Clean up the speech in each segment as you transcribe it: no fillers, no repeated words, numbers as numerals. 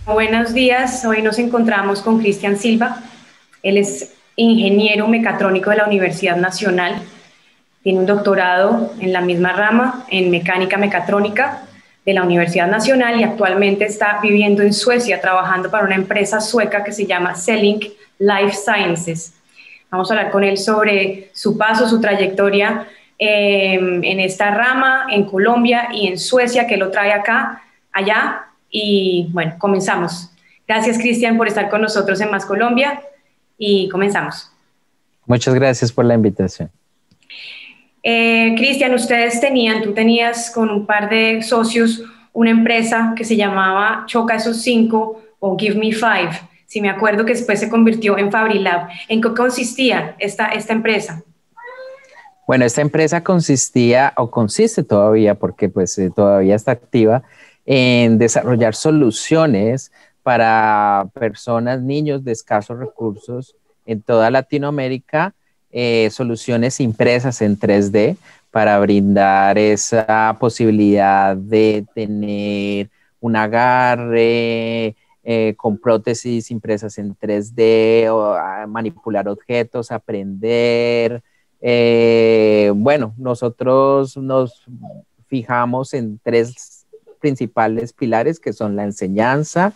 Buenos días, hoy nos encontramos con Cristian Silva. Él es ingeniero mecatrónico de la Universidad Nacional, tiene un doctorado en la misma rama, en mecánica mecatrónica de la Universidad Nacional y actualmente está viviendo en Suecia trabajando para una empresa sueca que se llama Cellink Life Sciences. Vamos a hablar con él sobre su paso, su trayectoria en esta rama, en Colombia y en Suecia, que lo trae allá. Y bueno, comenzamos. Gracias, Cristian, por estar con nosotros en Más Colombia y comenzamos. Muchas gracias por la invitación. Cristian, tú tenías con un par de socios una empresa que se llamaba Choca esos 5 o Give Me 5. Si me acuerdo que después se convirtió en Fabrilab. ¿En qué consistía esta empresa? Bueno, esta empresa consistía o consiste todavía, porque pues todavía está activa, en desarrollar soluciones para personas, niños de escasos recursos en toda Latinoamérica, soluciones impresas en 3D para brindar esa posibilidad de tener un agarre con prótesis impresas en 3D, o manipular objetos, aprender. Bueno, nosotros nos fijamos en tres principales pilares que son la enseñanza,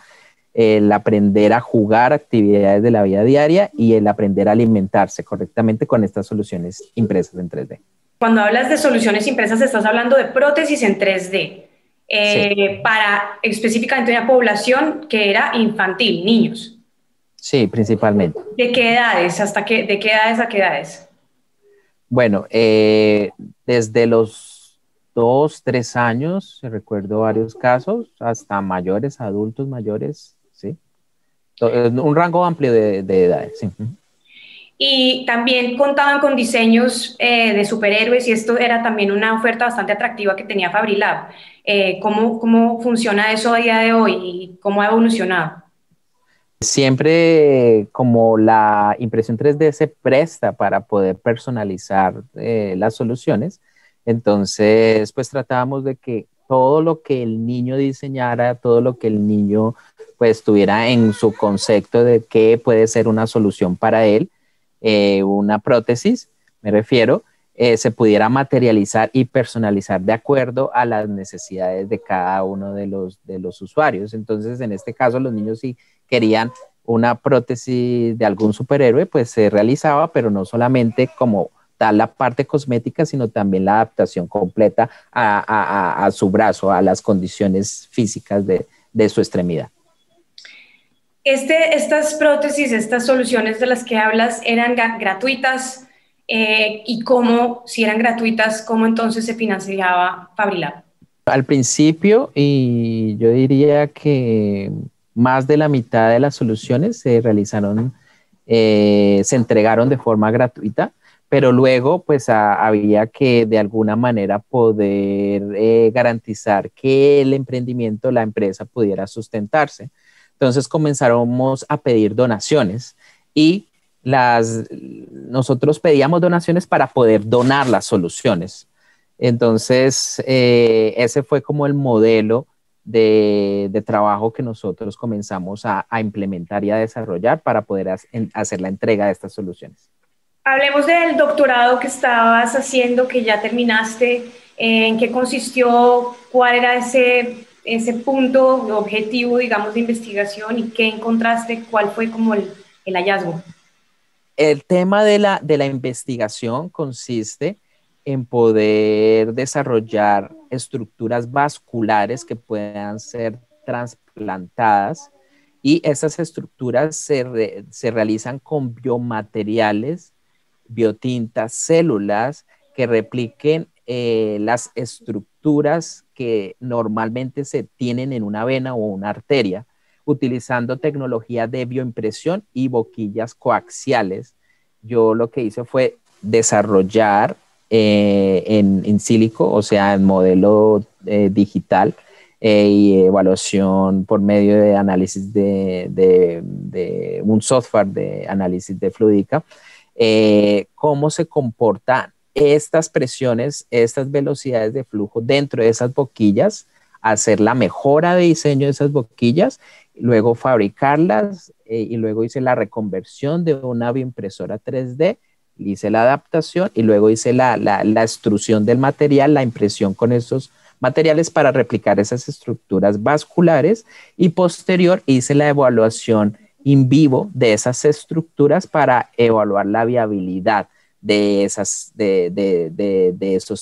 el aprender a jugar actividades de la vida diaria y el aprender a alimentarse correctamente con estas soluciones impresas en 3D. Cuando hablas de soluciones impresas, estás hablando de prótesis en 3D, sí, para específicamente una población que era infantil, niños. Sí, principalmente. ¿De qué edades? ¿De qué edades a qué edades? Bueno, desde los 2, 3 años, recuerdo varios casos, hasta mayores, adultos mayores, ¿sí? Un rango amplio de edades, sí. Y también contaban con diseños de superhéroes y esto era también una oferta bastante atractiva que tenía Fabrilab. ¿Cómo funciona eso a día de hoy y cómo ha evolucionado? Siempre como la impresión 3D se presta para poder personalizar las soluciones, entonces pues tratábamos de que todo lo que el niño diseñara, todo lo que el niño pues tuviera en su concepto de qué puede ser una solución para él, una prótesis, me refiero, se pudiera materializar y personalizar de acuerdo a las necesidades de cada uno de los usuarios. Entonces, en este caso, los niños sí querían una prótesis de algún superhéroe, pues se realizaba, pero no solamente como tal la parte cosmética, sino también la adaptación completa a su brazo, a las condiciones físicas de su extremidad. Estas prótesis, estas soluciones de las que hablas, ¿eran gratuitas? ¿Y si eran gratuitas, cómo entonces se financiaba Fabrilab? Al principio, y yo diría que más de la mitad de las soluciones se realizaron, se entregaron de forma gratuita, pero luego pues había que de alguna manera poder garantizar que el emprendimiento, la empresa pudiera sustentarse. Entonces comenzamos a pedir donaciones y nosotros pedíamos donaciones para poder donar las soluciones. Entonces, ese fue como el modelo de trabajo que nosotros comenzamos a implementar y a desarrollar para poder hacer la entrega de estas soluciones. Hablemos del doctorado que estabas haciendo, que ya terminaste. ¿En qué consistió? ¿Cuál era ese punto objetivo, digamos, de investigación y qué encontraste? ¿Cuál fue como el hallazgo? El tema de la investigación consiste en poder desarrollar estructuras vasculares que puedan ser trasplantadas y esas estructuras se realizan con biomateriales, biotintas, células que repliquen las estructuras que normalmente se tienen en una vena o una arteria, utilizando tecnología de bioimpresión y boquillas coaxiales. Yo lo que hice fue desarrollar en sílico, o sea, en modelo digital, y evaluación por medio de análisis de un software de análisis de fluídica, cómo se comportan estas presiones, estas velocidades de flujo dentro de esas boquillas hacer la mejora de diseño de esas boquillas, luego fabricarlas y luego hice la reconversión de una bioimpresora 3D, hice la adaptación y luego hice la extrusión del material, la impresión con esos materiales para replicar esas estructuras vasculares y posterior hice la evaluación in vivo de esas estructuras para evaluar la viabilidad de esos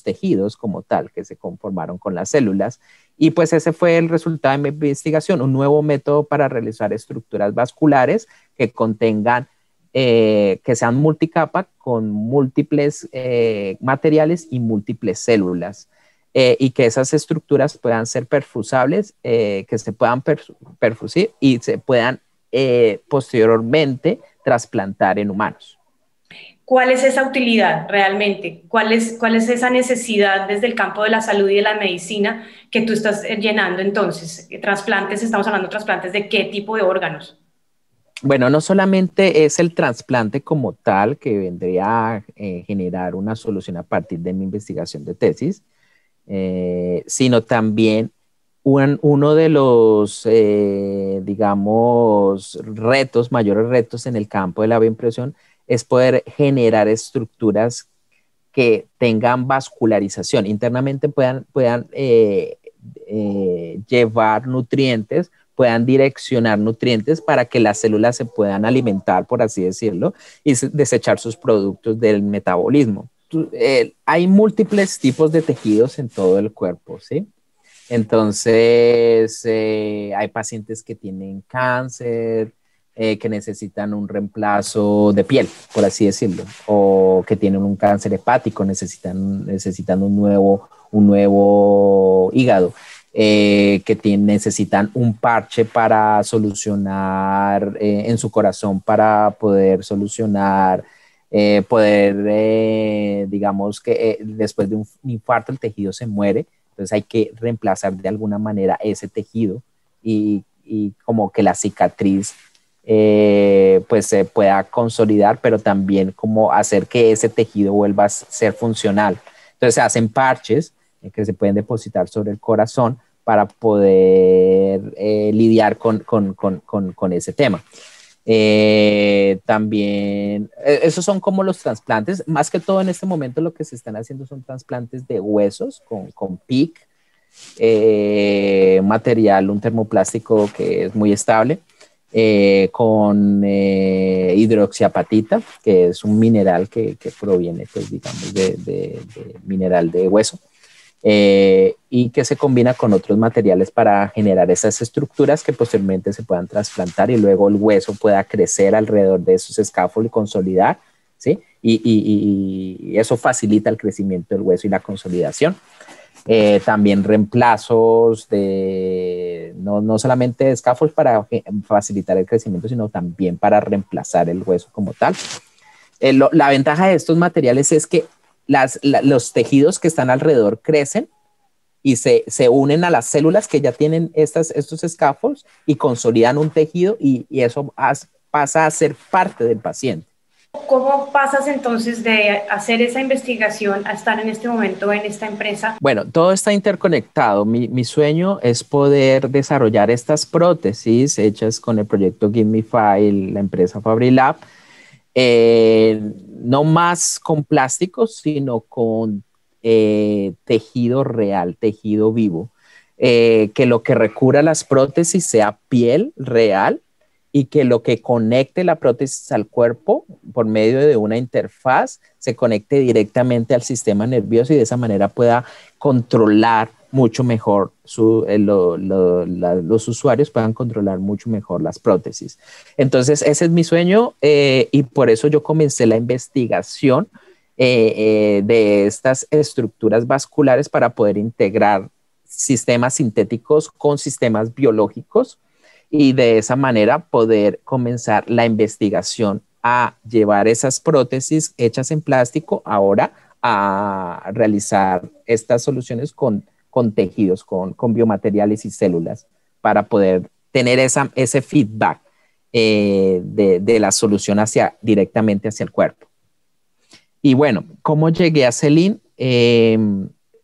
tejidos como tal que se conformaron con las células. Y pues ese fue el resultado de mi investigación, un nuevo método para realizar estructuras vasculares que contengan, que sean multicapa con múltiples materiales y múltiples células. Y que esas estructuras puedan ser perfusables, que se puedan perfusir y se puedan posteriormente trasplantar en humanos. ¿Cuál es esa utilidad realmente? ¿Cuál es esa necesidad desde el campo de la salud y de la medicina que tú estás llenando entonces? Trasplantes, estamos hablando de trasplantes de qué tipo de órganos. Bueno, no solamente es el trasplante como tal que vendría a generar una solución a partir de mi investigación de tesis, sino también uno de los, digamos, mayores retos en el campo de la bioimpresión es poder generar estructuras que tengan vascularización, internamente puedan llevar nutrientes, puedan direccionar nutrientes para que las células se puedan alimentar, por así decirlo, y desechar sus productos del metabolismo. Hay múltiples tipos de tejidos en todo el cuerpo, ¿sí? Entonces, hay pacientes que tienen cáncer, que necesitan un reemplazo de piel, por así decirlo, o que tienen un cáncer hepático, necesitan un nuevo hígado, necesitan un parche para solucionar en su corazón, para poder solucionar, digamos que después de un infarto el tejido se muere, entonces hay que reemplazar de alguna manera ese tejido y como que la cicatriz pues se pueda consolidar, pero también como hacer que ese tejido vuelva a ser funcional. Entonces se hacen parches que se pueden depositar sobre el corazón para poder lidiar con ese tema. También, esos son como los trasplantes. Más que todo en este momento lo que se están haciendo son trasplantes de huesos con PIC, material, un termoplástico que es muy estable, con hidroxiapatita, que es un mineral que proviene, pues digamos, de mineral de hueso. Y que se combina con otros materiales para generar esas estructuras que posteriormente se puedan trasplantar y luego el hueso pueda crecer alrededor de esos escáfolos y consolidar, ¿sí? Y eso facilita el crecimiento del hueso y la consolidación. También reemplazos no solamente de scaffolds para facilitar el crecimiento, sino también para reemplazar el hueso como tal. La ventaja de estos materiales es que los tejidos que están alrededor crecen y se unen a las células que ya tienen estos scaffolds y consolidan un tejido y eso pasa a ser parte del paciente. ¿Cómo pasas entonces de hacer esa investigación a estar en este momento en esta empresa? Bueno, todo está interconectado. Mi sueño es poder desarrollar estas prótesis hechas con el proyecto Gimmify, la empresa Fabrilab, no más con plásticos, sino con tejido real, tejido vivo, que lo que recubra las prótesis sea piel real y que lo que conecte la prótesis al cuerpo por medio de una interfaz se conecte directamente al sistema nervioso y de esa manera pueda controlar mucho mejor, los usuarios puedan controlar mucho mejor las prótesis. Entonces, ese es mi sueño y por eso yo comencé la investigación de estas estructuras vasculares para poder integrar sistemas sintéticos con sistemas biológicos y de esa manera poder comenzar la investigación a llevar esas prótesis hechas en plástico ahora a realizar estas soluciones con tejidos, con biomateriales y células para poder tener ese feedback de la solución directamente hacia el cuerpo. Y bueno, ¿cómo llegué a Celin?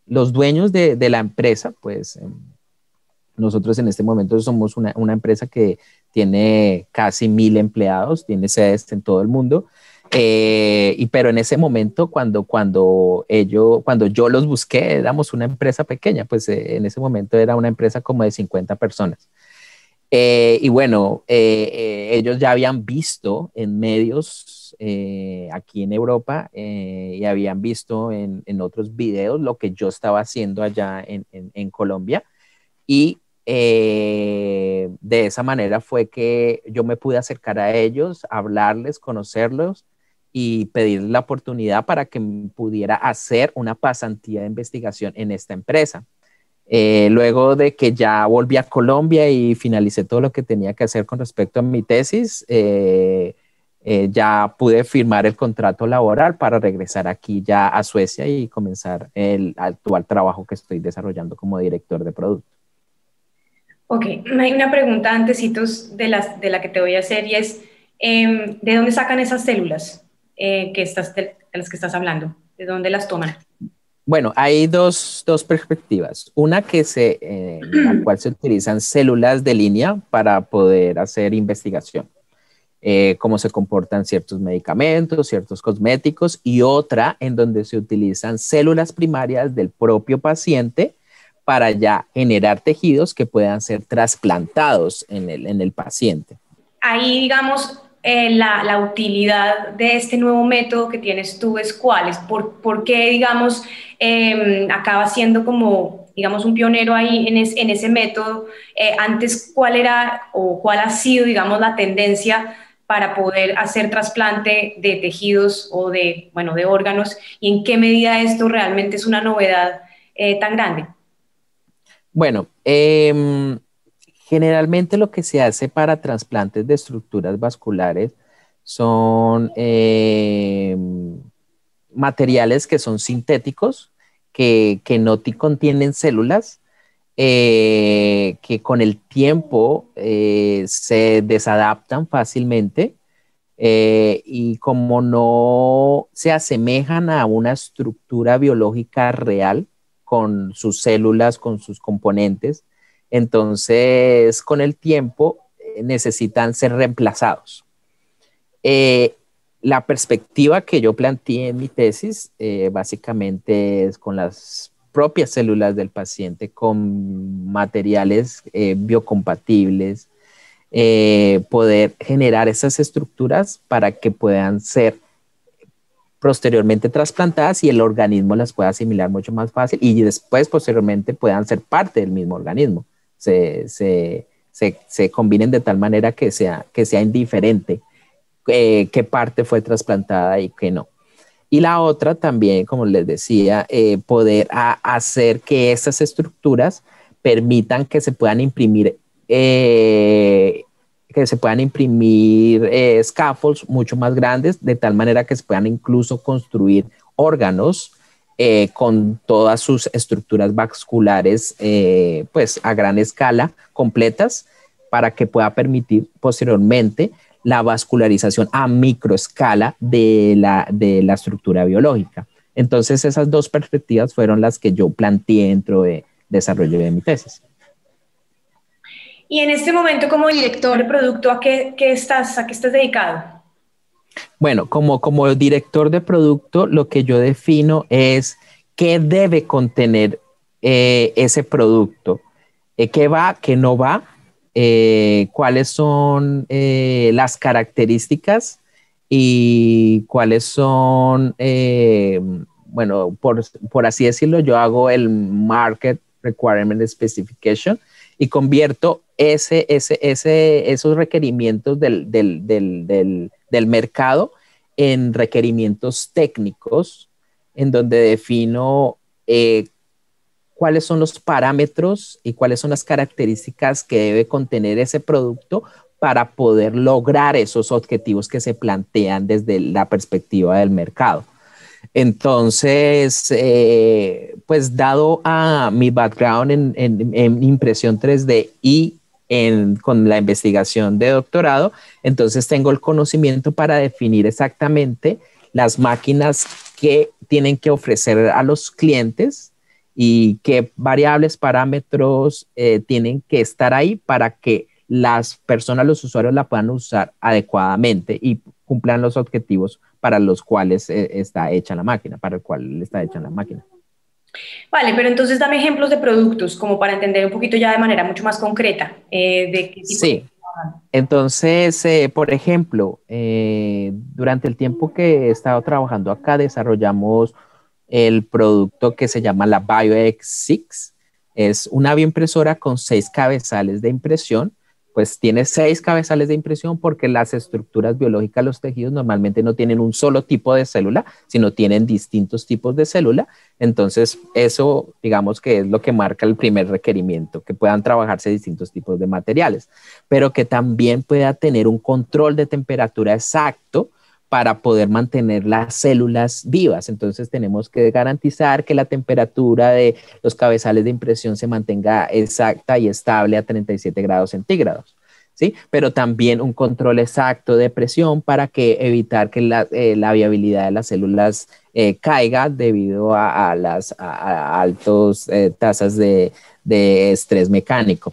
Los dueños de la empresa, pues Nosotros en este momento somos una empresa que tiene casi 1.000 empleados, tiene sedes en todo el mundo. Pero en ese momento, cuando yo los busqué, éramos una empresa pequeña, pues en ese momento era una empresa como de 50 personas. Y bueno, ellos ya habían visto en medios aquí en Europa y habían visto en otros videos lo que yo estaba haciendo allá en Colombia. Y de esa manera fue que yo me pude acercar a ellos, hablarles, conocerlos y pedirles la oportunidad para que pudiera hacer una pasantía de investigación en esta empresa. Luego de que ya volví a Colombia y finalicé todo lo que tenía que hacer con respecto a mi tesis, ya pude firmar el contrato laboral para regresar aquí ya a Suecia y comenzar el actual trabajo que estoy desarrollando como director de producto. Ok, hay una pregunta antecitos de la que te voy a hacer y es, ¿de dónde sacan esas células de las que estás hablando? ¿De dónde las toman? Bueno, hay dos perspectivas. Una en la cual se utilizan células de línea para poder hacer investigación, cómo se comportan ciertos medicamentos, ciertos cosméticos, y otra en donde se utilizan células primarias del propio paciente para ya generar tejidos que puedan ser trasplantados en el paciente. Ahí, digamos, la utilidad de este nuevo método que tienes tú es cuál, es por qué, digamos, acaba siendo como, digamos, un pionero ahí en ese método. Antes, ¿cuál era o cuál ha sido, digamos, la tendencia para poder hacer trasplante de tejidos o bueno, de órganos? ¿Y en qué medida esto realmente es una novedad tan grande? Bueno, generalmente lo que se hace para trasplantes de estructuras vasculares son materiales que son sintéticos, que no contienen células, que con el tiempo se desadaptan fácilmente y como no se asemejan a una estructura biológica real con sus células, con sus componentes, entonces con el tiempo necesitan ser reemplazados. Eh, la perspectiva que yo planteé en mi tesis básicamente es con las propias células del paciente, con materiales biocompatibles, poder generar esas estructuras para que puedan ser posteriormente trasplantadas y el organismo las pueda asimilar mucho más fácil y después posteriormente puedan ser parte del mismo organismo. Se combinen de tal manera que sea indiferente qué parte fue trasplantada y qué no. Y la otra también, como les decía, poder hacer que esas estructuras permitan que se puedan imprimir scaffolds mucho más grandes, de tal manera que se puedan incluso construir órganos con todas sus estructuras vasculares pues a gran escala completas para que pueda permitir posteriormente la vascularización a microescala de la estructura biológica. Entonces esas dos perspectivas fueron las que yo planteé dentro de desarrollo de mi tesis. Y en este momento, como director de producto, ¿a qué estás dedicado? Bueno, como director de producto, lo que yo defino es qué debe contener ese producto, qué va, qué no va, cuáles son las características y cuáles son, bueno, por así decirlo, yo hago el Market Requirement Specification y convierto esos requerimientos del mercado en requerimientos técnicos, en donde defino cuáles son los parámetros y cuáles son las características que debe contener ese producto para poder lograr esos objetivos que se plantean desde la perspectiva del mercado. Entonces, pues dado a mi background en impresión 3D y con la investigación de doctorado, entonces tengo el conocimiento para definir exactamente las máquinas que tienen que ofrecer a los clientes y qué variables, parámetros tienen que estar ahí para que las personas, los usuarios la puedan usar adecuadamente y cumplan los objetivos para los cuales está hecha la máquina, para el cual está hecha la máquina. Vale, pero entonces dame ejemplos de productos, como para entender un poquito ya de manera mucho más concreta, de qué tipo de... Sí, entonces, por ejemplo, durante el tiempo que he estado trabajando acá, desarrollamos el producto que se llama la BioX6. Es una bioimpresora con 6 cabezales de impresión. Pues tiene 6 cabezales de impresión porque las estructuras biológicas, los tejidos normalmente no tienen un solo tipo de célula, sino tienen distintos tipos de célula. Entonces, eso digamos que es lo que marca el primer requerimiento, que puedan trabajarse distintos tipos de materiales, pero que también pueda tener un control de temperatura exacto para poder mantener las células vivas. Entonces tenemos que garantizar que la temperatura de los cabezales de impresión se mantenga exacta y estable a 37 grados centígrados. ¿Sí? Pero también un control exacto de presión para que evitar que la viabilidad de las células caiga debido a las altas tasas de estrés mecánico.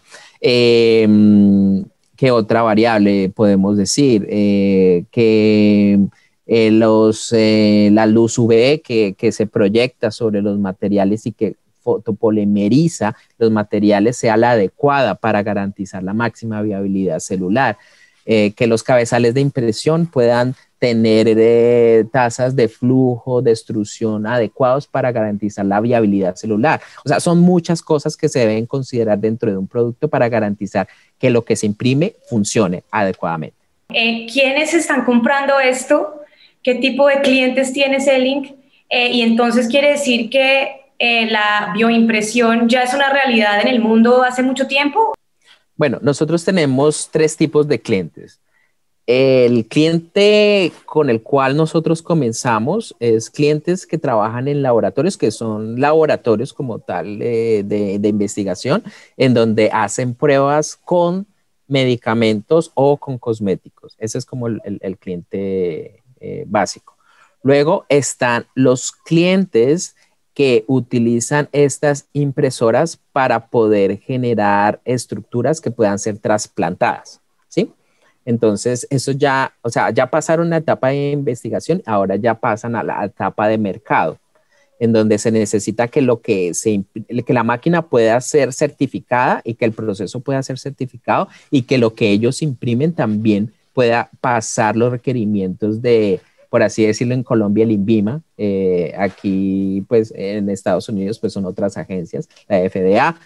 ¿Qué otra variable podemos decir? Que la luz UV que se proyecta sobre los materiales y que fotopolimeriza los materiales sea la adecuada para garantizar la máxima viabilidad celular. Que los cabezales de impresión puedan tener tasas de flujo, de extrusión adecuados para garantizar la viabilidad celular. O sea, son muchas cosas que se deben considerar dentro de un producto para garantizar que lo que se imprime funcione adecuadamente. ¿Quiénes están comprando esto? ¿Qué tipo de clientes tiene Selling? Y entonces quiere decir que la bioimpresión ya es una realidad en el mundo hace mucho tiempo. Bueno, nosotros tenemos 3 tipos de clientes. El cliente con el cual nosotros comenzamos es clientes que trabajan en laboratorios, que son laboratorios como tal de investigación, en donde hacen pruebas con medicamentos o con cosméticos. Ese es como el cliente básico. Luego están los clientes que utilizan estas impresoras para poder generar estructuras que puedan ser trasplantadas, ¿sí? Entonces, eso ya, o sea, ya pasaron la etapa de investigación, ahora ya pasan a la etapa de mercado, en donde se necesita que que la máquina pueda ser certificada y que el proceso pueda ser certificado y que lo que ellos imprimen también pueda pasar los requerimientos de, por así decirlo, en Colombia el INVIMA, aquí pues en Estados Unidos pues son otras agencias, la FDA,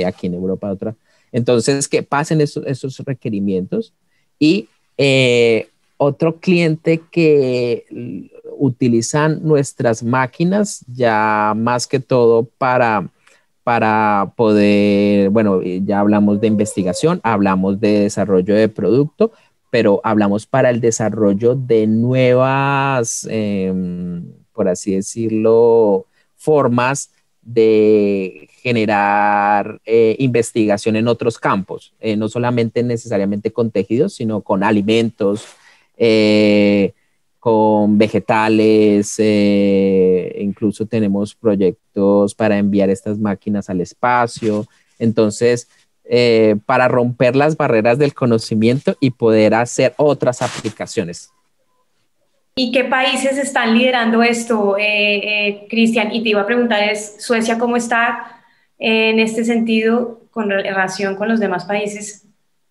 aquí en Europa otra. Entonces, que pasen esos requerimientos. Y otro cliente que utilizan nuestras máquinas ya más que todo para poder, bueno, ya hablamos de investigación, hablamos de desarrollo de producto, pero hablamos para el desarrollo de nuevas, por así decirlo, formas de generar investigación en otros campos, no solamente necesariamente con tejidos, sino con alimentos, con vegetales, incluso tenemos proyectos para enviar estas máquinas al espacio. Entonces, para romper las barreras del conocimiento y poder hacer otras aplicaciones. ¿Y qué países están liderando esto, Cristian? Y te iba a preguntar, Suecia, ¿cómo está en este sentido con relación con los demás países?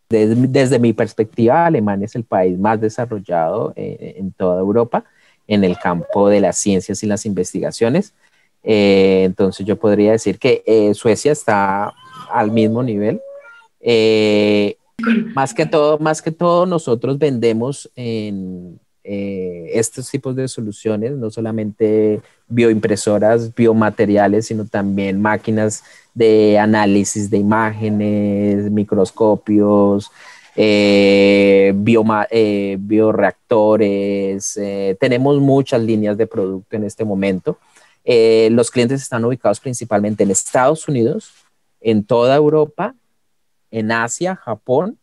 Desde mi perspectiva, Alemania es el país más desarrollado en toda Europa en el campo de las ciencias y las investigaciones. Entonces yo podría decir que Suecia está al mismo nivel. Más que todo, nosotros vendemos en estos tipos de soluciones, no solamente bioimpresoras, biomateriales, sino también máquinas de análisis de imágenes, microscopios, bioreactores. Tenemos muchas líneas de producto en este momento. Los clientes están ubicados principalmente en Estados Unidos, en toda Europa, en Asia, Japón.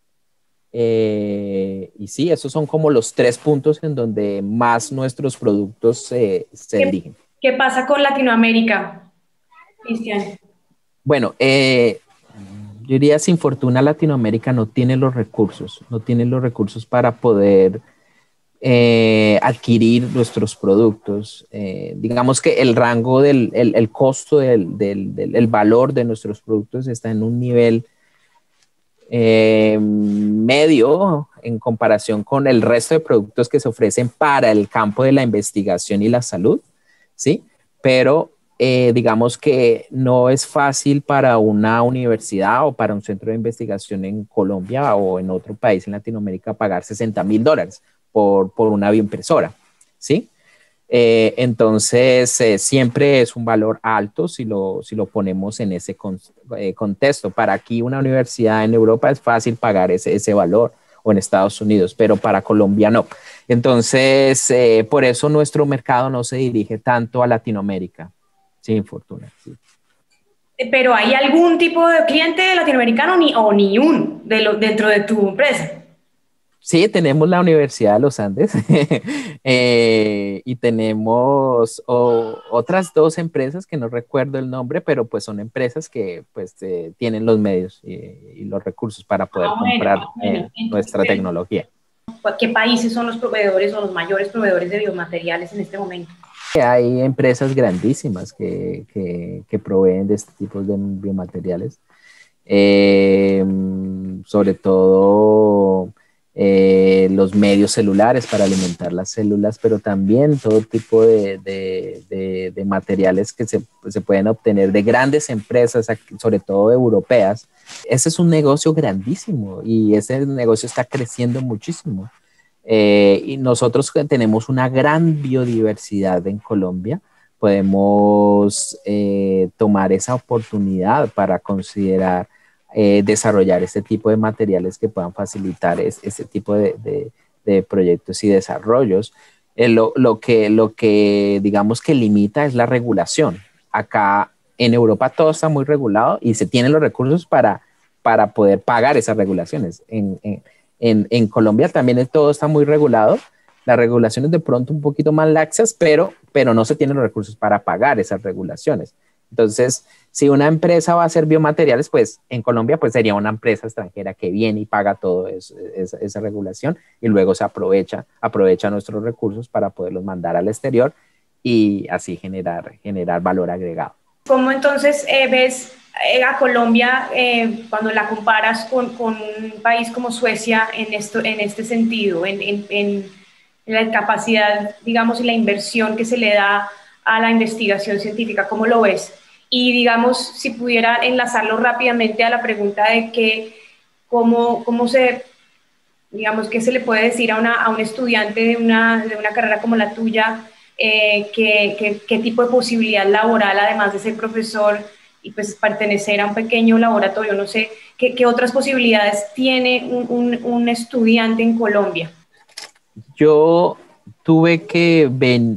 Y sí, esos son como los 3 puntos en donde más nuestros productos se dirigen. ¿Qué pasa con Latinoamérica? Cristian. Bueno, yo diría sin fortuna Latinoamérica no tiene los recursos, no tiene los recursos para poder adquirir nuestros productos. Digamos que el rango el costo el valor de nuestros productos está en un nivel medio en comparación con el resto de productos que se ofrecen para el campo de la investigación y la salud, ¿sí? Pero digamos que no es fácil para una universidad o para un centro de investigación en Colombia o en otro país en Latinoamérica pagar $60,000 por una bioimpresora, ¿sí? Entonces, siempre es un valor alto si lo ponemos en ese contexto. Para aquí una universidad en Europa es fácil pagar ese valor o en Estados Unidos, pero para Colombia no. Entonces, por eso nuestro mercado no se dirige tanto a Latinoamérica, sin fortuna. Sí. Pero ¿hay algún tipo de cliente latinoamericano o ni un dentro de tu empresa? Sí, tenemos la Universidad de los Andes y tenemos otras dos empresas que no recuerdo el nombre, pero pues son empresas que pues tienen los medios y los recursos para poder comprar Bueno. Entonces, nuestra tecnología. ¿qué países son los proveedores o los mayores proveedores de biomateriales en este momento? Hay empresas grandísimas que proveen de este tipo de biomateriales, sobre todo los medios celulares para alimentar las células, pero también todo tipo de materiales que se pueden obtener de grandes empresas, sobre todo europeas. Ese es un negocio grandísimo y ese negocio está creciendo muchísimo. Y nosotros que tenemos una gran biodiversidad en Colombia, podemos tomar esa oportunidad para considerar desarrollar este tipo de materiales que puedan facilitar este tipo de proyectos y desarrollos. Lo que digamos que limita es la regulación. Acá en Europa todo está muy regulado y se tienen los recursos para poder pagar esas regulaciones. En Colombia también todo está muy regulado. Las regulaciones de pronto un poquito más laxas, pero no se tienen los recursos para pagar esas regulaciones. Entonces, si una empresa va a hacer biomateriales, pues en Colombia pues sería una empresa extranjera que viene y paga todo esa regulación y luego se aprovecha nuestros recursos para poderlos mandar al exterior y así generar valor agregado. ¿Cómo entonces ves a Colombia cuando la comparas con un país como Suecia en este sentido, en la capacidad, digamos, y la inversión que se le da a la investigación científica? ¿Cómo lo ves? Y digamos, si pudiera enlazarlo rápidamente a la pregunta de cómo se, digamos, qué se le puede decir a un estudiante de una carrera como la tuya, qué tipo de posibilidad laboral, además de ser profesor y pues pertenecer a un pequeño laboratorio, no sé, qué otras posibilidades tiene un estudiante en Colombia. Yo tuve que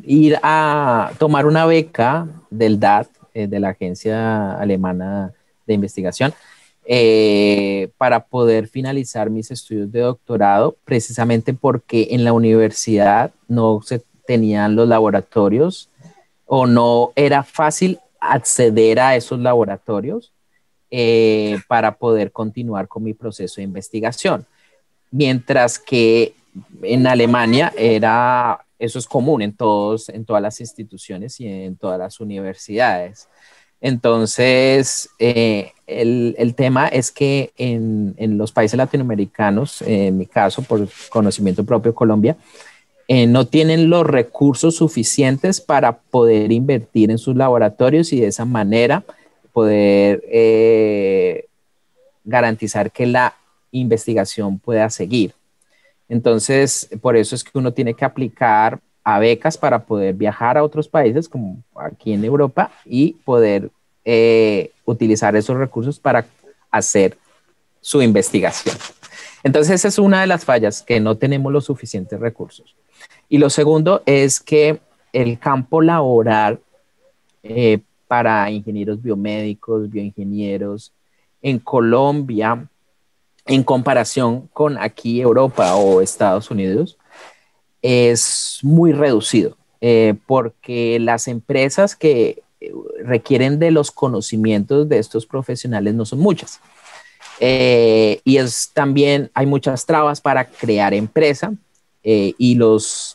ir a tomar una beca del DAT, de la Agencia Alemana de Investigación, para poder finalizar mis estudios de doctorado, precisamente porque en la universidad no se tenían los laboratorios o no era fácil acceder a esos laboratorios para poder continuar con mi proceso de investigación. Mientras que en Alemania eso es común en todas las instituciones y en todas las universidades. Entonces, el tema es que en los países latinoamericanos, en mi caso, por conocimiento propio, Colombia, no tienen los recursos suficientes para poder invertir en sus laboratorios y de esa manera poder garantizar que la investigación pueda seguir. Entonces, por eso es que uno tiene que aplicar a becas para poder viajar a otros países, como aquí en Europa, y poder utilizar esos recursos para hacer su investigación. Entonces, esa es una de las fallas, que no tenemos los suficientes recursos. Y lo segundo es que el campo laboral para ingenieros biomédicos, bioingenieros, en Colombia, en comparación con aquí Europa o Estados Unidos, es muy reducido, porque las empresas que requieren de los conocimientos de estos profesionales no son muchas. Y también hay muchas trabas para crear empresa y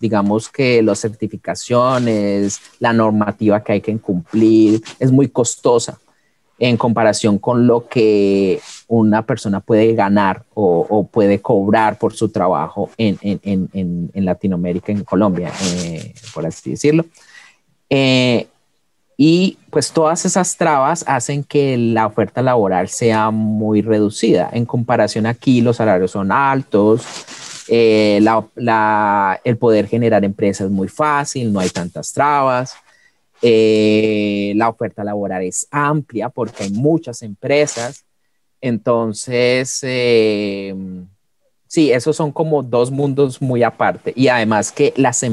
digamos que las certificaciones, la normativa que hay que cumplir es muy costosa en comparación con lo que una persona puede ganar o puede cobrar por su trabajo en Latinoamérica, en Colombia, por así decirlo. Y pues todas esas trabas hacen que la oferta laboral sea muy reducida. En comparación aquí, los salarios son altos, el poder generar empresas es muy fácil, no hay tantas trabas. La oferta laboral es amplia porque hay muchas empresas. Entonces, sí, esos son como dos mundos muy aparte. Y además que las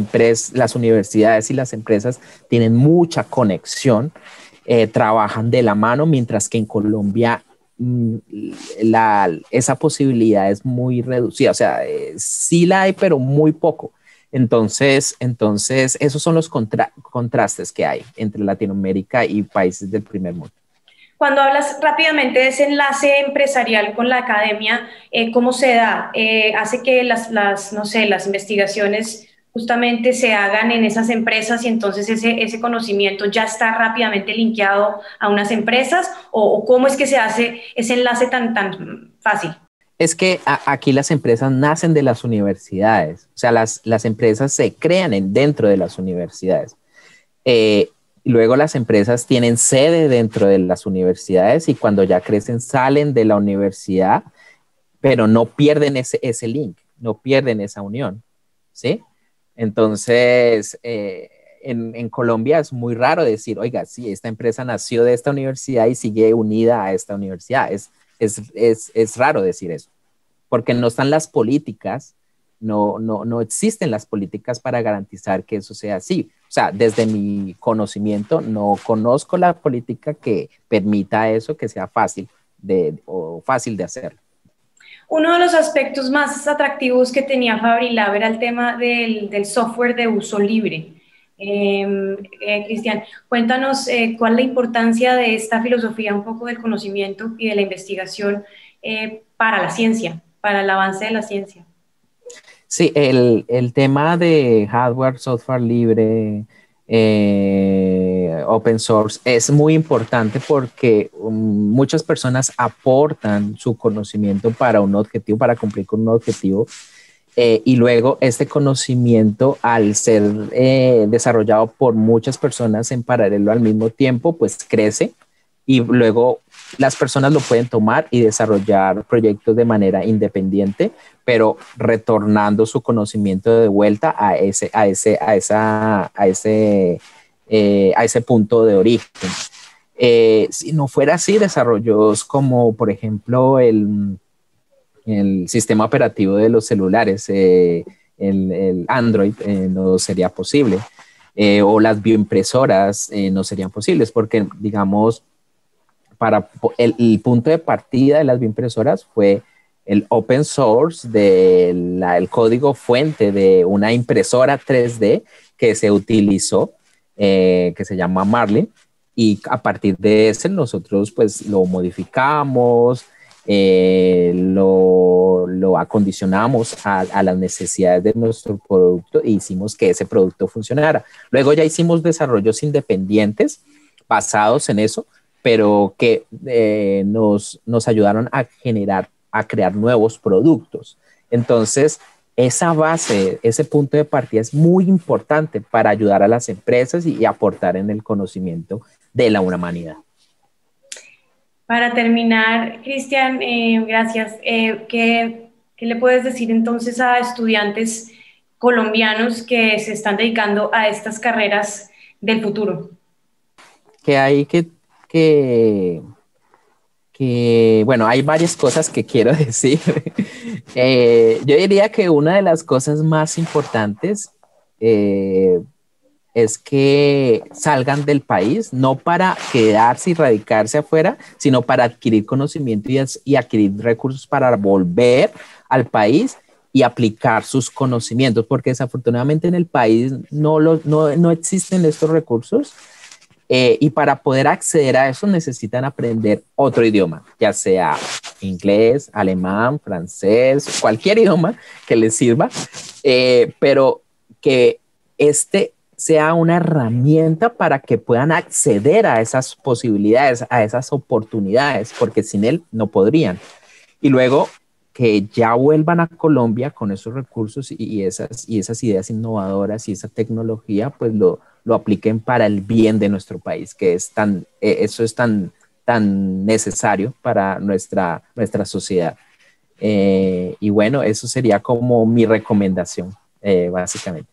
universidades y las empresas tienen mucha conexión, trabajan de la mano, mientras que en Colombia esa posibilidad es muy reducida. O sea, sí la hay, pero muy poco. Entonces esos son los contrastes que hay entre Latinoamérica y países del primer mundo. Cuando hablas rápidamente de ese enlace empresarial con la academia, ¿cómo se da? ¿Hace que no sé, las investigaciones justamente se hagan en esas empresas y entonces ese conocimiento ya está rápidamente linkeado a unas empresas? ¿O cómo es que se hace ese enlace tan fácil? Es que aquí las empresas nacen de las universidades, o sea, las empresas se crean dentro de las universidades. Luego las empresas tienen sede dentro de las universidades y cuando ya crecen salen de la universidad, pero no pierden ese link, no pierden esa unión, ¿sí? Entonces, en Colombia es muy raro decir, oiga, sí, esta empresa nació de esta universidad y sigue unida a esta universidad. Es raro decir eso, porque no están las políticas, no existen las políticas para garantizar que eso sea así. O sea, desde mi conocimiento, no conozco la política que permita eso, que sea fácil de hacerlo. Uno de los aspectos más atractivos que tenía FabriLab era el tema del software de uso libre. Cristian, cuéntanos cuál es la importancia de esta filosofía un poco del conocimiento y de la investigación para la ciencia, para el avance de la ciencia. Sí, el tema de hardware, software libre, open source es muy importante porque muchas personas aportan su conocimiento para un objetivo, para cumplir con un objetivo. Y luego este conocimiento, al ser desarrollado por muchas personas en paralelo al mismo tiempo, pues crece y luego las personas lo pueden tomar y desarrollar proyectos de manera independiente, pero retornando su conocimiento de vuelta a ese punto de origen. Si no fuera así, desarrollos como, por ejemplo, el sistema operativo de los celulares, el Android, no sería posible. O las bioimpresoras no serían posibles porque, digamos, el punto de partida de las bioimpresoras fue el open source el código fuente de una impresora 3D que se utilizó, que se llama Marlin, y a partir de ese nosotros pues lo modificamos, lo acondicionamos a las necesidades de nuestro producto e hicimos que ese producto funcionara. Luego ya hicimos desarrollos independientes basados en eso, pero que nos ayudaron a crear nuevos productos. Entonces, esa base, ese punto de partida es muy importante para ayudar a las empresas y aportar en el conocimiento de la humanidad. Para terminar, Cristian, gracias. ¿Qué le puedes decir entonces a estudiantes colombianos que se están dedicando a estas carreras del futuro? Que hay bueno, hay varias cosas que quiero decir. Yo diría que una de las cosas más importantes es que salgan del país, no para quedarse y radicarse afuera, sino para adquirir conocimiento y adquirir recursos para volver al país y aplicar sus conocimientos, porque desafortunadamente en el país no existen estos recursos. Y para poder acceder a eso necesitan aprender otro idioma, ya sea inglés, alemán, francés, cualquier idioma que les sirva, pero que este sea una herramienta para que puedan acceder a esas posibilidades, a esas oportunidades, porque sin él no podrían. Y luego que ya vuelvan a Colombia con esos recursos y esas ideas innovadoras y esa tecnología, pues lo apliquen para el bien de nuestro país, que es eso es tan necesario para nuestra sociedad. Y bueno, eso sería como mi recomendación, básicamente.